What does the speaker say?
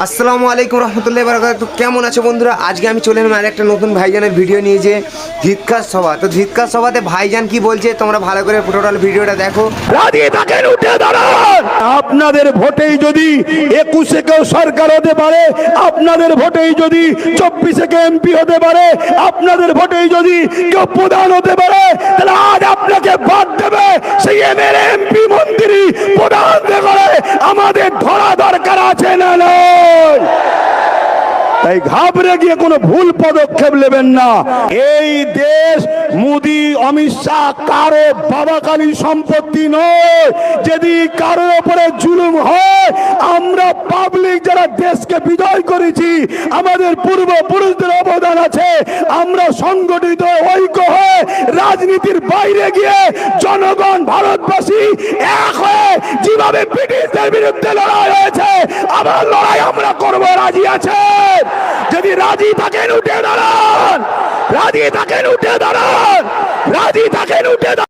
আসসালামু আলাইকুম রহমতুল্লাহি ওয়া বারাকাতুহু। কেমন আছো বন্ধুরা? আজকে আমি চলে এলাম আরেকটা নতুন ভাইজানের ভিডিও নিয়ে, যে ধিক্কার সভা। তো ধিক্কার সভাতে ভাইজান কি বলছে তোমরা ভালো করে টোটাল ভিডিওটা দেখো। রাজি থাকেন, উঠে দাঁড়ান। আপনাদের ভোটেই যদি 21-এ কেউ সরকার হতে পারে, আপনাদের ভোটেই যদি 24-এ কেউ এমপি হতে পারে, আপনাদের ভোটেই যদি কেউ প্রধান হতে পারে, তাহলে আজ আপনাকে বাদ দেবে সেই এমএলএ এমপি মন্ত্রী প্রধান করে আমাদের ধরা দরকার আছে না নয়? তাই ঘাবড়ে গিয়ে কোনো ভুল পদক্ষেপ নেবেন না। এই দেশ মোদি অমিত শাহ কারো বাবাকালী সম্পত্তি নয়। যদি কারো উপরে জুলুম হয়, আমরা পাবলিক যারা দেশকে বিজয় করেছি, আমাদের পূর্বপুরুষদের অবদান আছে। আমরা সংগঠিত ঐক্য হয়ে রাজনীতির বাইরে গিয়ে জনগণ ভারতবাসী এক হয়ে যেভাবে ব্রিটিশদের বিরুদ্ধে লড়াই হয়েছে, আবার লড়াই আমরা করবো। রাজি আছেন? যদি রাজি থাকেন উঠে দাঁড়ান, রাজি থাকেন উঠে দাঁড়ান, রাজি থাকেন উঠে দাঁড়ান।